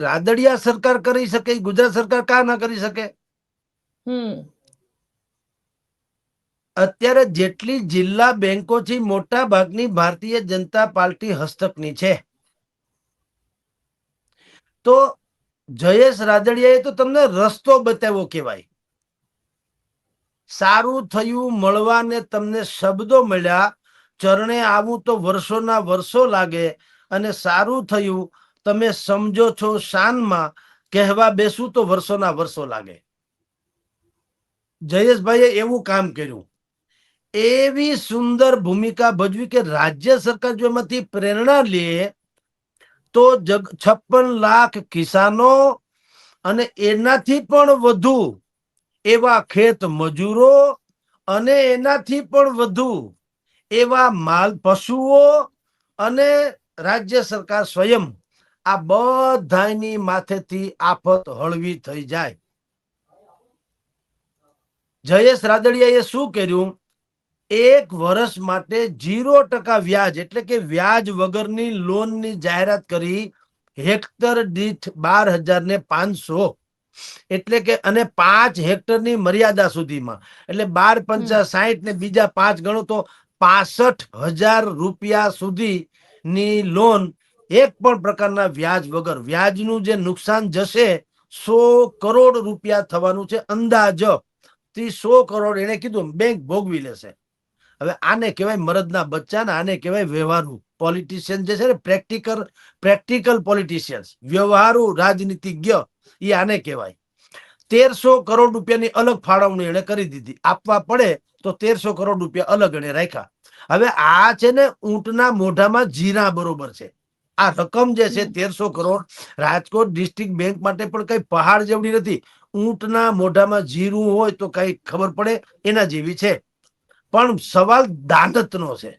રાદડિયા સરકાર કરી શકે, ગુજરાત સરકાર કા ના કરી શકે? અત્યારે જેટલી જિલ્લા બેંકો છે મોટા ભાગની ભારતીય જનતા પાર્ટી હસ્તકની છે. તો જયેશ રાદડિયાએ તો તમને રસ્તો બતાવ્યો કહેવાય. સારું થયું મળવાને તમને શબ્દો મળ્યા, ચરણે આવું તો વર્ષોના વર્ષો લાગે, અને સારું થયું તમે સમજો છો શાનમાં, કહેવા બેસું તો વર્ષોના વર્ષો લાગે. જયેશભાઈએ એવું કામ કર્યું, એવી સુંદર ભૂમિકા ભજવી કે રાજ્ય સરકાર જો એમાંથી પ્રેરણા લે તો 56 લાખ કિસાનો અને એનાથી પણ વધુ એવા ખેત મજૂરો અને એનાથી પણ વધુ એવા માલ પશુઓ અને રાજ્ય સરકાર સ્વયં, આ બધાની માથેથી આફત હળવી થઈ જાય. જયેશ રાદડિયાએ શું કર્યું? 1 વર્ષ માટે 0% વ્યાજ એટલે કે વ્યાજ વગરની લોનની જાહેરાત કરી. હેક્ટર દીઠ 12,500 એટલે કે અને 5 હેક્ટરની મર્યાદા સુધીમાં, એટલે 12 પંચા 60 ને બીજા 5 ગણો તો 65,000 રૂપિયા સુધીની લોન, એક પણ પ્રકારના વ્યાજ વગર. વ્યાજનું જે નુકસાન જશે 100 કરોડ રૂપિયા થવાનું છે અંદાજ. 100 કરોડ એને કીધું બેંક ભોગવી લેશે. હવે આને કહેવાય મરદના બચ્ચા, ને આને કહેવાય વ્યવહારુ પોલિટિશિયન જે છે ને, પ્રેક્ટિકલ પોલિટિશિયન્સ, વ્યવહારુ રાજનીતિજ્ઞ, એ આને કહેવાય. 1300 કરોડ રૂપિયાની અલગ ફાળવણી એને કરી દીધી. આપવા પડે તો 1300 કરોડ રૂપિયા અલગ એને રાખ્યા. હવે આ છે ને ઊંટના મોઢામાં જીરા બરોબર છે. આ રકમ જે છે 1300 કરોડ રાજકોટ ડિસ્ટ્રિક્ટ બેંક માટે પણ કઈ પહાડ જેવડી નથી. ઊંટના મોઢામાં જીરું હોય તો કઈ ખબર પડે એના જેવી છે. પણ સવાલ દાનતનો છે.